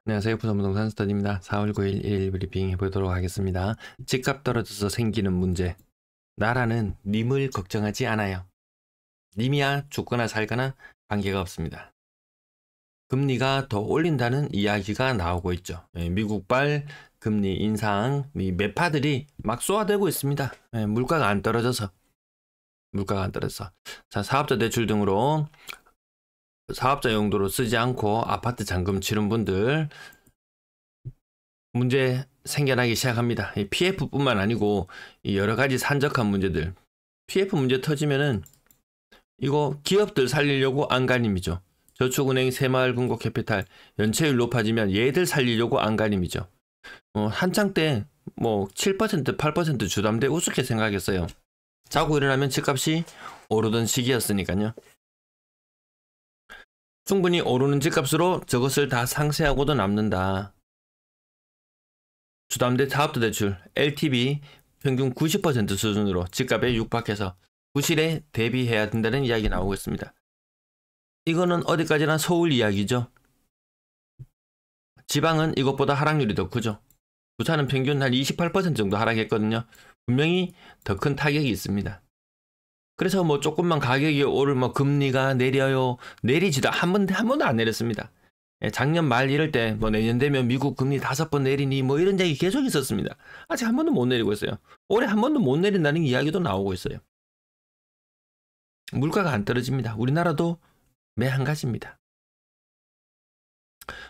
안녕하세요. 부산부동산 스터디입니다. 4월 9일 일일 브리핑 해보도록 하겠습니다. 집값 떨어져서 생기는 문제. 나라는 님을 걱정하지 않아요. 님이야 죽거나 살거나 관계가 없습니다. 금리가 더 올린다는 이야기가 나오고 있죠. 미국발 금리 인상, 매파들이 막 쏘아대고 있습니다. 물가가 안 떨어져서. 자, 사업자 대출 등으로 사업자 용도로 쓰지 않고 아파트 잔금 치른 분들 문제 생겨나기 시작합니다. PF뿐만 아니고 여러 가지 산적한 문제들. PF 문제 터지면은 이거 기업들 살리려고 안간힘이죠. 저축은행, 새마을금고, 캐피탈 연체율 높아지면 얘들 살리려고 안간힘이죠. 한창 때 뭐 7%, 8% 주담대 우습게 생각했어요. 자고 일어나면 집값이 오르던 시기였으니까요. 충분히 오르는 집값으로 저것을 다 상쇄하고도 남는다. 주담대 사업자 대출 LTV 평균 90% 수준으로 집값에 육박해서 부실에 대비해야 된다는 이야기 나오고 있습니다. 이거는 어디까지나 서울 이야기죠. 지방은 이것보다 하락률이 더 크죠. 부산은 평균 한 28% 정도 하락했거든요. 분명히 더 큰 타격이 있습니다. 그래서 뭐 조금만 가격이 오르면 금리가 내려요. 내리지도 한 번도 안 내렸습니다. 작년 말 이럴 때 뭐 내년 되면 미국 금리 5번 내리니 뭐 이런 얘기 계속 있었습니다. 아직 한 번도 못 내리고 있어요. 올해 한 번도 못 내린다는 이야기도 나오고 있어요. 물가가 안 떨어집니다. 우리나라도 매한가지입니다.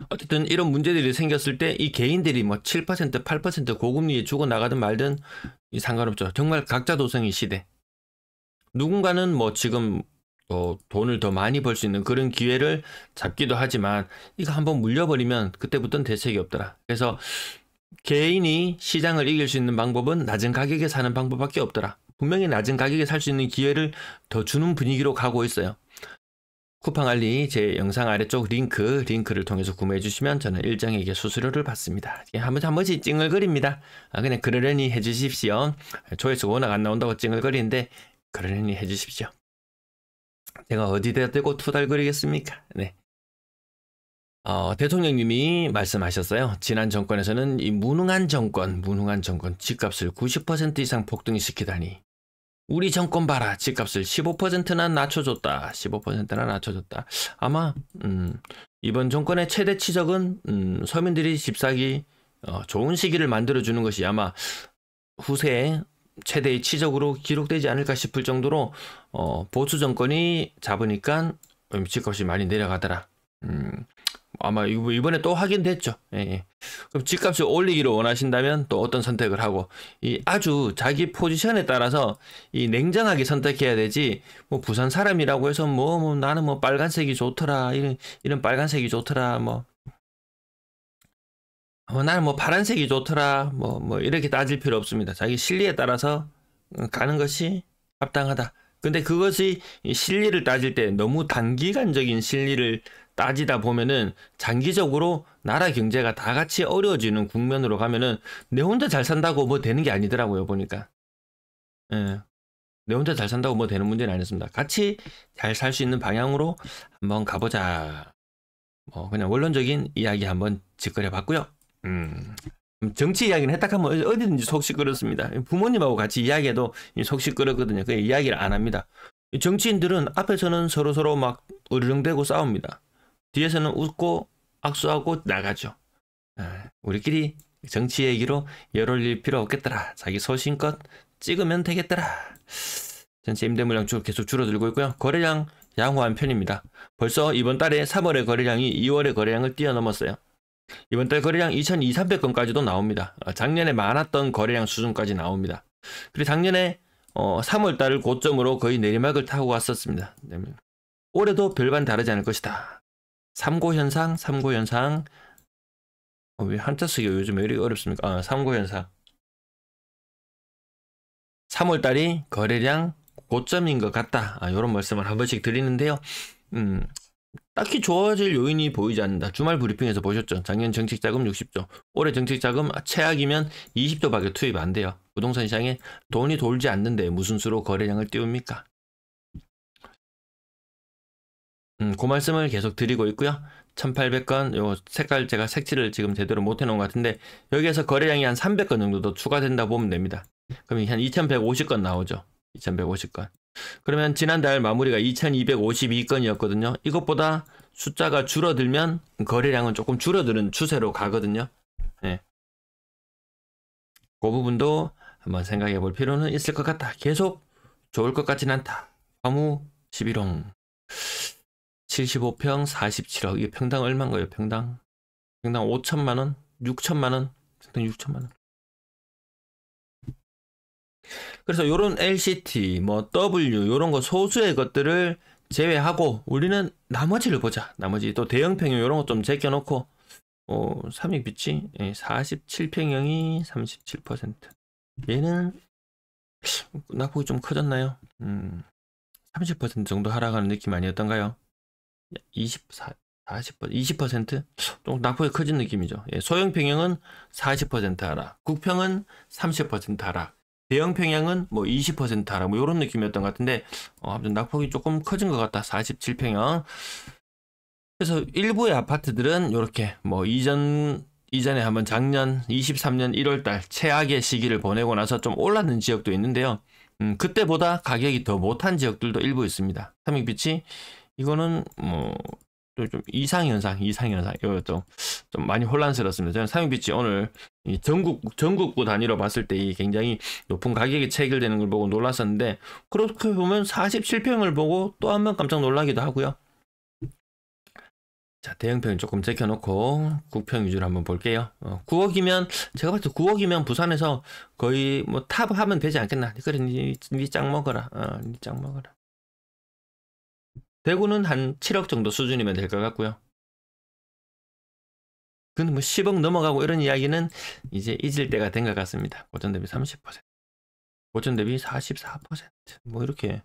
어쨌든 이런 문제들이 생겼을 때 이 개인들이 뭐 7%, 8% 고금리에 죽어나가든 말든 상관없죠. 정말 각자도생의 시대. 누군가는 뭐 지금 돈을 더 많이 벌 수 있는 그런 기회를 잡기도 하지만 이거 한번 물려버리면 그때부터는 대책이 없더라. 그래서 개인이 시장을 이길 수 있는 방법은 낮은 가격에 사는 방법밖에 없더라. 분명히 낮은 가격에 살 수 있는 기회를 더 주는 분위기로 가고 있어요. 쿠팡 알리 제 영상 아래쪽 링크를 통해서 구매해 주시면 저는 일정에게 수수료를 받습니다. 한 번씩 찡얼거립니다. 그냥 그러려니 해주십시오. 조회수가 워낙 안 나온다고 찡얼거리는데 그러려니 해주십시오. 제가 어디다 대고 투덜거리겠습니까? 네. 대통령님이 말씀하셨어요. 지난 정권에서는 이 무능한 정권, 집값을 90% 이상 폭등시키다니. 우리 정권 봐라, 집값을 15%나 낮춰줬다. 아마 이번 정권의 최대 치적은 서민들이 집 사기 좋은 시기를 만들어주는 것이 아마 후세에 최대의 치적으로 기록되지 않을까 싶을 정도로 보수 정권이 잡으니까 집값이 많이 내려가더라. 아마 이번에 또 확인됐죠. 예. 그럼 집값을 올리기를 원하신다면 또 어떤 선택을 하고 아주 자기 포지션에 따라서 냉정하게 선택해야 되지. 뭐 부산 사람이라고 해서 뭐 나는 뭐 빨간색이 좋더라, 이런 빨간색이 좋더라, 나는 뭐 파란색이 좋더라, 뭐 이렇게 따질 필요 없습니다. 자기 실리에 따라서 가는 것이 합당하다. 근데 그것이 실리를 따질 때 너무 단기간적인 실리를 따지다 보면은 장기적으로 나라 경제가 다 같이 어려워지는 국면으로 가면은 내 혼자 잘 산다고 뭐 되는 게 아니더라고요, 보니까. 예. 내 혼자 잘 산다고 뭐 되는 문제는 아니었습니다. 같이 잘 살 수 있는 방향으로 한번 가보자. 그냥 원론적인 이야기 한번 짚거려 봤고요. 정치 이야기는 했다 하면 어디든지 속 시끄럽습니다. 부모님하고 같이 이야기해도 속 시끄럽거든요. 그 이야기를 안 합니다. 정치인들은 앞에서는 서로 막 으르렁대고 싸웁니다. 뒤에서는 웃고 악수하고 나가죠. 우리끼리 정치 얘기로 열 올릴 필요 없겠더라. 자기 소신껏 찍으면 되겠더라. 전체 임대 물량 계속 줄어들고 있고요. 거래량 양호한 편입니다. 벌써 이번 달에 3월의 거래량이 2월의 거래량을 뛰어넘었어요. 이번 달 거래량 2,200~300건까지도 나옵니다. 작년에 많았던 거래량 수준까지 나옵니다. 그리고 작년에 3월 달을 고점으로 거의 내리막을 타고 갔었습니다. 올해도 별반 다르지 않을 것이다. 삼고현상. 왜 한자 쓰기가 요즘 왜 이렇게 어렵습니까? 삼고현상. 3월 달이 거래량 고점인 것 같다. 이런 말씀을 한 번씩 드리는데요. 딱히 좋아질 요인이 보이지 않는다. 주말 브리핑에서 보셨죠? 작년 정책자금 60조. 올해 정책자금 최악이면 20조밖에 투입 안 돼요. 부동산 시장에 돈이 돌지 않는데 무슨 수로 거래량을 띄웁니까? 그 말씀을 계속 드리고 있고요. 1800건, 요 색깔 제가 색칠을 지금 제대로 못 해놓은 것 같은데, 여기에서 거래량이 한 300건 정도 더 추가된다 보면 됩니다. 그러면 한 2150건 나오죠. 2150건. 그러면 지난달 마무리가 2252건이었거든요. 이것보다 숫자가 줄어들면 거래량은 조금 줄어드는 추세로 가거든요. 네. 그 부분도 한번 생각해 볼 필요는 있을 것 같다. 계속 좋을 것 같진 않다. 화무 11홍 75평 47억. 이게 평당 얼마인가요? 평당 5천만원? 6천만원? 평당 6천만원. 그래서 요런 LCT, 뭐 W, 요런 거 소수의 것들을 제외하고 우리는 나머지를 보자. 나머지 또 대형평형 요런 거 좀 제껴놓고, 삼익빛이 47평형이 37%. 얘는 낙폭이 좀 커졌나요? 30% 정도 하락하는 느낌 아니었던가요? 24, 40%, 20%? 좀 낙폭이 커진 느낌이죠. 소형 평형은 40% 하락, 국평은 30% 하락, 대형 평형은 뭐 20% 하락, 뭐 이런 느낌이었던 것 같은데, 아무튼 낙폭이 조금 커진 것 같다. 47평형. 그래서 일부의 아파트들은 이렇게 뭐 이전에 한번 작년 23년 1월달 최악의 시기를 보내고 나서 좀 올랐는 지역도 있는데요. 그때보다 가격이 더 못한 지역들도 일부 있습니다. 삼익빛이 이거는 뭐 좀 이상현상 이거 좀 많이 혼란스럽습니다. 저는 삼익빛이 오늘 이 전국구 단위로 봤을 때 이 굉장히 높은 가격이 체결되는 걸 보고 놀랐었는데, 그렇게 보면 47평을 보고 또 한 번 깜짝 놀라기도 하고요. 자, 대형평 조금 제껴놓고 국평 위주로 한번 볼게요. 9억이면 제가 봤을 때 9억이면 부산에서 거의 뭐 탑 하면 되지 않겠나. 그래, 니 짱 먹어라. 니 짱 먹어라. 대구는 한 7억 정도 수준이면 될 것 같고요. 근데 뭐 10억 넘어가고 이런 이야기는 이제 잊을 때가 된 것 같습니다. 고점 대비 30%, 고점 대비 44%. 뭐 이렇게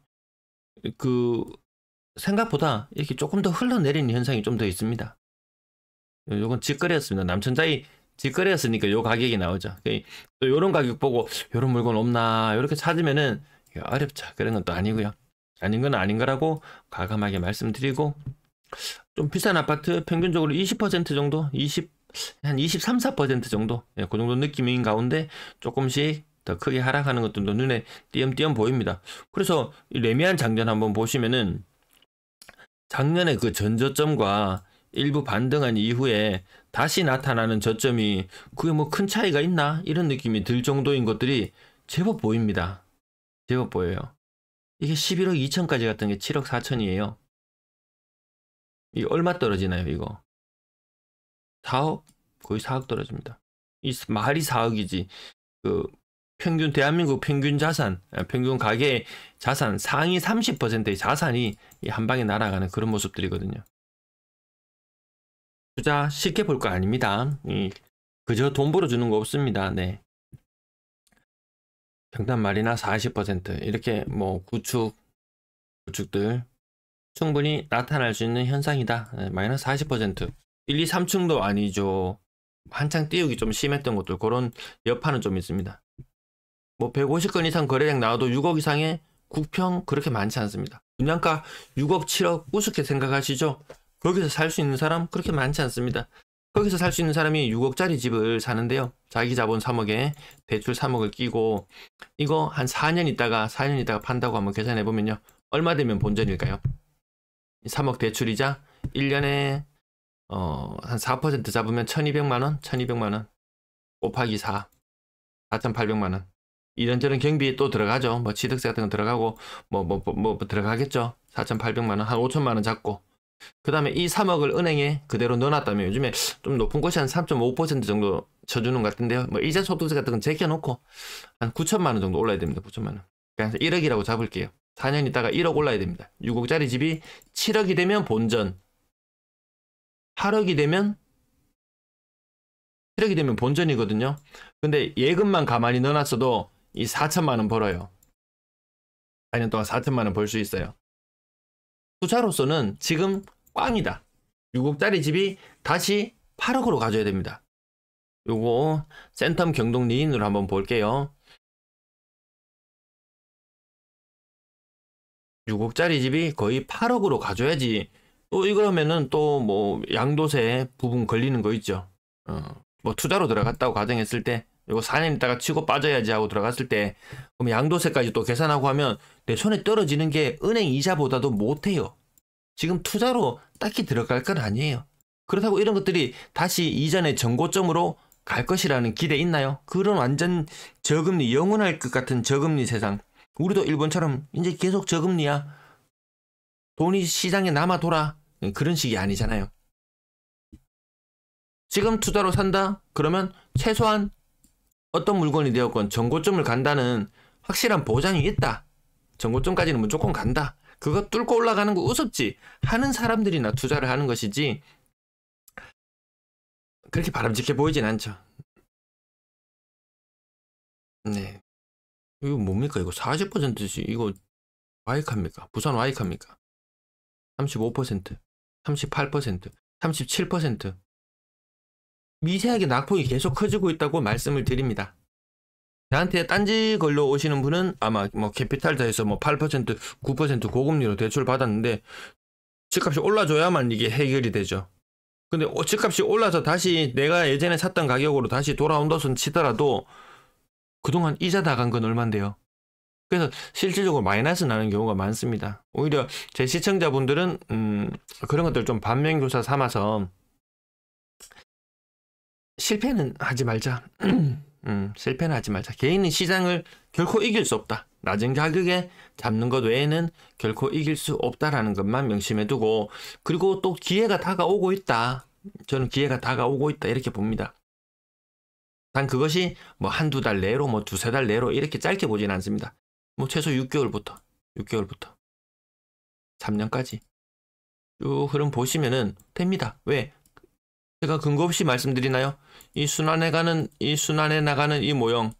생각보다 이렇게 조금 더 흘러내리는 현상이 좀 더 있습니다. 요건 직거래였습니다. 남천자이 직거래였으니까 요 가격이 나오죠. 또 요런 가격 보고 요런 물건 없나 이렇게 찾으면은 어렵죠. 그런 건 또 아니고요. 아닌 건 아닌 거라고 과감하게 말씀드리고, 좀 비싼 아파트 평균적으로 20% 정도, 한 23, 4% 정도, 그 정도 느낌인 가운데 조금씩 더 크게 하락하는 것들도 눈에 띄엄띄엄 보입니다. 그래서 레미안 장전 한번 보시면은 작년에 그 전저점과 일부 반등한 이후에 다시 나타나는 저점이 그게 뭐 큰 차이가 있나 이런 느낌이 들 정도인 것들이 제법 보입니다. 제법 보여요. 이게 11억 2천까지 갔던 게 7억 4천이에요. 이게 얼마 떨어지나요, 이거? 4억? 거의 4억 떨어집니다. 이 말이 4억이지. 평균, 대한민국 평균 자산, 평균 가계 자산 상위 30%의 자산이 한 방에 날아가는 그런 모습들이거든요. 투자 쉽게 볼 거 아닙니다. 그저 돈 벌어주는 거 없습니다. 네. 평단 말이나 40% 이렇게 뭐 구축들 충분히 나타날 수 있는 현상이다. 마이너스 40%. 1, 2, 3층도 아니죠. 한창 띄우기 좀 심했던 것들, 그런 여파는 좀 있습니다. 뭐 150건 이상 거래량 나와도 6억 이상의 국평 그렇게 많지 않습니다. 분양가 6억, 7억 우습게 생각하시죠? 거기서 살 수 있는 사람 그렇게 많지 않습니다. 거기서 살 수 있는 사람이 6억짜리 집을 사는데요. 자기 자본 3억에 대출 3억을 끼고 이거 한 4년 있다가 판다고 한번 계산해 보면요. 얼마 되면 본전일까요? 3억 대출이자 1년에 한 4% 잡으면 1200만원? 1200만원 곱하기 4, 4800만원. 이런저런 경비 또 들어가죠. 뭐 취득세 같은 거 들어가고 뭐 들어가겠죠. 4800만원, 한 5천만원 잡고, 그 다음에 이 3억을 은행에 그대로 넣어놨다면 요즘에 좀 높은 곳이 한 3.5% 정도 쳐주는 것 같은데요. 뭐 이자 소득세 같은 건 제껴놓고 한 9천만원 정도 올라야 됩니다. 9천만원. 그래서 1억이라고 잡을게요. 4년 있다가 1억 올라야 됩니다. 6억짜리 집이 7억이 되면 본전, 8억이 되면 7억이 되면 본전이거든요. 근데 예금만 가만히 넣어놨어도 이 4천만원 벌어요. 4년 동안 4천만원 벌 수 있어요. 투자로서는 지금 꽝이다. 6억짜리 집이 다시 8억으로 가져야 됩니다. 요거 센텀 경동 리인으로 한번 볼게요. 6억짜리 집이 거의 8억으로 가져야지 또 이러면은 또 뭐 양도세 부분 걸리는 거 있죠. 뭐 투자로 들어갔다고 가정했을 때 이거 4년 있다가 치고 빠져야지 하고 들어갔을 때 그럼 양도세까지 또 계산하고 하면 내 손에 떨어지는 게 은행 이자보다도 못해요. 지금 투자로 딱히 들어갈 건 아니에요. 그렇다고 이런 것들이 다시 이전의 정고점으로 갈 것이라는 기대 있나요? 그런 완전 저금리, 영원할 것 같은 저금리 세상. 우리도 일본처럼 이제 계속 저금리야. 돈이 시장에 남아 돌아. 그런 식이 아니잖아요. 지금 투자로 산다? 그러면 최소한 어떤 물건이 되었건 정고점을 간다는 확실한 보장이 있다. 정고점까지는 무조건 간다. 그거 뚫고 올라가는 거 우습지 하는 사람들이나 투자를 하는 것이지 그렇게 바람직해 보이진 않죠. 네. 이거 뭡니까? 이거 40%씩 이거 와이카입니까? 부산 와이카입니까? 35%, 38%, 37%. 미세하게 낙폭이 계속 커지고 있다고 말씀을 드립니다. 저한테 딴지 걸러 오시는 분은 아마 뭐 캐피탈자에서 뭐 8%, 9% 고금리로 대출 받았는데 집값이 올라줘야만 이게 해결이 되죠. 근데 집값이 올라서 다시 내가 예전에 샀던 가격으로 다시 돌아온다 손 치더라도 그동안 이자 나간 건 얼만데요. 그래서 실질적으로 마이너스 나는 경우가 많습니다. 오히려 제 시청자분들은 그런 것들 좀 반면교사 삼아서 실패는 하지 말자. 실패는 하지 말자. 개인은 시장을 결코 이길 수 없다. 낮은 가격에 잡는 것 외에는 결코 이길 수 없다라는 것만 명심해 두고 그리고 또 기회가 다가오고 있다. 저는 기회가 다가오고 있다 이렇게 봅니다. 단 그것이 뭐 한두 달 내로 뭐 두세 달 내로 이렇게 짧게 보진 않습니다. 뭐 최소 6개월부터 3년까지 쭉 흐름 보시면은 됩니다. 왜? 제가 근거 없이 말씀드리나요? 이 순환에 나가는 이 모형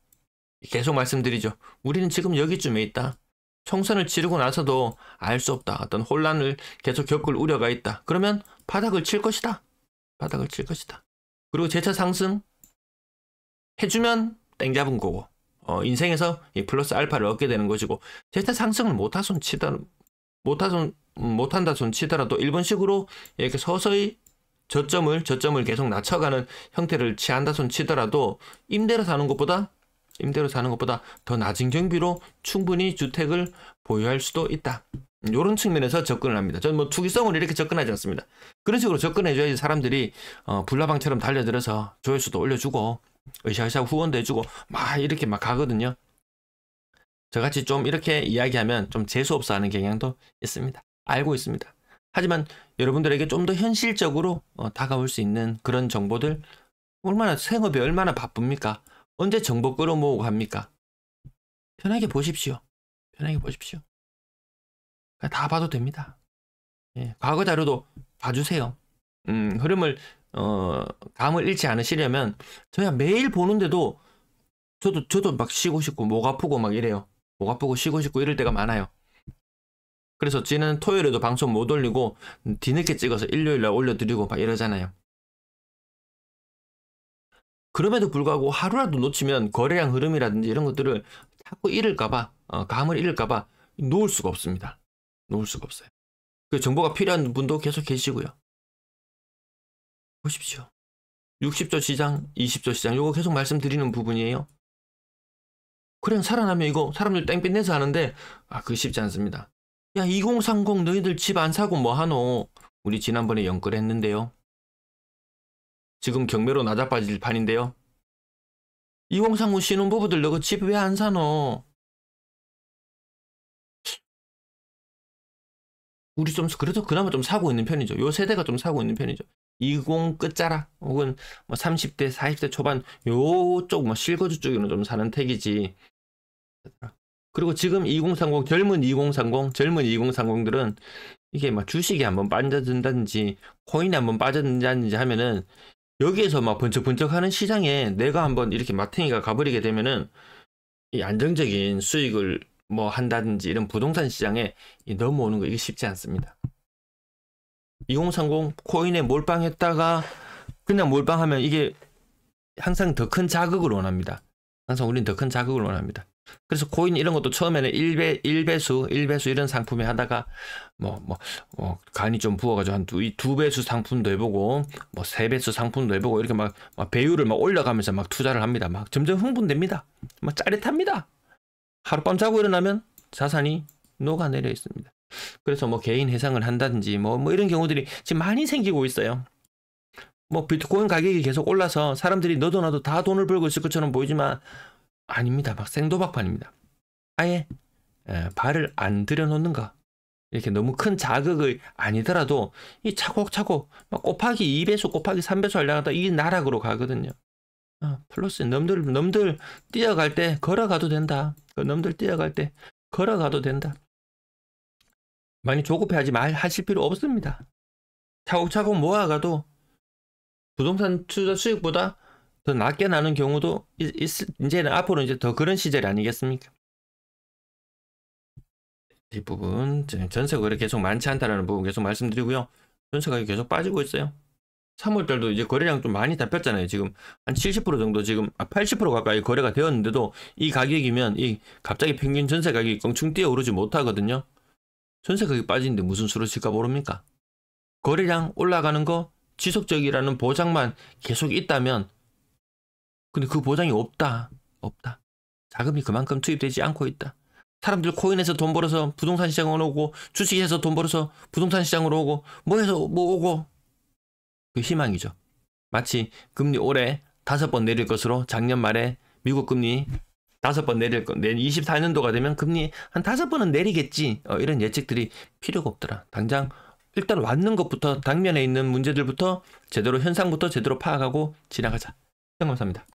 계속 말씀드리죠. 우리는 지금 여기쯤에 있다. 총선을 치르고 나서도 알 수 없다. 어떤 혼란을 계속 겪을 우려가 있다. 그러면 바닥을 칠 것이다. 그리고 재차 상승 해주면 땡 잡은 거고 인생에서 이 플러스 알파를 얻게 되는 것이고 재차 상승을 못한다 손 치더라도 일본식으로 이렇게 서서히 저점을 계속 낮춰가는 형태를 취한다 손 치더라도 임대로 사는 것보다 더 낮은 경비로 충분히 주택을 보유할 수도 있다. 이런 측면에서 접근을 합니다. 저는 뭐 투기성으로 이렇게 접근하지 않습니다. 그런 식으로 접근해줘야지 사람들이 불나방처럼 달려들어서 조회수도 올려주고 으쌰으쌰 후원도 해주고 막 이렇게 막 가거든요. 저같이 좀 이렇게 이야기하면 좀 재수없어 하는 경향도 있습니다. 알고 있습니다. 하지만 여러분들에게 좀 더 현실적으로 다가올 수 있는 그런 정보들 생업이 얼마나 바쁩니까? 언제 정보 끌어모으고 합니까? 편하게 보십시오. 다 봐도 됩니다. 예, 과거 자료도 봐주세요. 흐름을 감을 잃지 않으시려면 저야 매일 보는데도 저도 막 쉬고 싶고 목 아프고 막 이래요. 목 아프고 쉬고 싶고 이럴 때가 많아요. 그래서 지난 토요일에도 방송 못 올리고 뒤늦게 찍어서 일요일날 올려드리고 막 이러잖아요. 그럼에도 불구하고 하루라도 놓치면 거래량 흐름이라든지 이런 것들을 자꾸 잃을까봐 감을 잃을까봐 놓을 수가 없습니다. 놓을 수가 없어요. 그 정보가 필요한 분도 계속 계시고요. 보십시오. 60조 시장, 20조 시장 이거 계속 말씀드리는 부분이에요. 그냥 살아나면 이거 사람들 땡볕 내서 하는데 그거 쉽지 않습니다. 야 2030 너희들 집 안 사고 뭐 하노? 우리 지난번에 연끌 했는데요. 지금 경매로 낮아빠질 판인데요. 2030 신혼부부들 너그 집 왜 안 사노? 우리 좀 그래도 그나마 좀 사고 있는 편이죠. 요 세대가 좀 사고 있는 편이죠. 20 끝자락 혹은 뭐 30대 40대 초반 요쪽 뭐 실거주 쪽에는 좀 사는 택이지. 그리고 지금 2030 젊은 2030들은 이게 막 주식이 한번 빠져든다든지 코인이 한번 빠져든다든지 하면은 여기에서 막 번쩍번쩍하는 시장에 내가 한번 이렇게 마탱이가 가버리게 되면은 이 안정적인 수익을 뭐 한다든지 이런 부동산 시장에 넘어오는 거 이게 쉽지 않습니다. 2030 코인에 몰빵했다가 그냥 몰빵하면 이게 항상 더 큰 자극을 원합니다. 항상 우리는 더 큰 자극을 원합니다. 그래서 코인 이런 것도 처음에는 1배수 이런 상품에 하다가 간이 좀 부어가지고 한 두 배수 상품도 해보고 뭐 3배수 상품도 해보고 이렇게 막 배율을 막 올려가면서 막 투자를 합니다. 막 점점 흥분됩니다. 막 짜릿합니다. 하룻밤 자고 일어나면 자산이 녹아내려 있습니다. 그래서 뭐 개인 해상을 한다든지 뭐 이런 경우들이 지금 많이 생기고 있어요. 뭐 비트코인 가격이 계속 올라서 사람들이 너도 나도 다 돈을 벌고 있을 것처럼 보이지만 아닙니다. 막 생도박판입니다. 아예 발을 안 들여놓는 거. 이렇게 너무 큰 자극을 아니더라도 이 차곡차곡 막 곱하기 2배수 곱하기 3배수 하려다 이게 나락으로 가거든요. 플러스 놈들 뛰어갈 때 걸어가도 된다. 놈들 뛰어갈 때 걸어가도 된다. 많이 조급해하지 하실 필요 없습니다. 차곡차곡 모아가도 부동산 투자 수익보다 더 낮게 나는 경우도 이제는 앞으로 이제 더 그런 시절이 아니겠습니까? 이 부분 전세 거래 계속 많지 않다라는 부분 계속 말씀드리고요. 전세 가격이 계속 빠지고 있어요. 3월달도 이제 거래량 좀 많이 잡혔잖아요. 지금 한 70% 정도 지금 80% 가까이 거래가 되었는데도 이 가격이면 이 갑자기 평균 전세 가격이 껑충 뛰어오르지 못하거든요. 전세 가격이 빠지는데 무슨 수로 칠까 모릅니까? 거래량 올라가는 거 지속적이라는 보장만 계속 있다면 근데 그 보장이 없다. 자금이 그만큼 투입되지 않고 있다. 사람들 코인에서 돈 벌어서 부동산 시장으로 오고 주식에서 돈 벌어서 부동산 시장으로 오고 뭐해서 뭐 오고 그 희망이죠. 마치 금리 올해 5번 내릴 것으로 작년 말에 미국 금리 5번 내릴 거 24년도가 되면 금리 한 5번은 내리겠지. 이런 예측들이 필요가 없더라. 당장 일단 왔는 것부터 당면에 있는 문제들부터 제대로 현상부터 제대로 파악하고 지나가자. 감사합니다.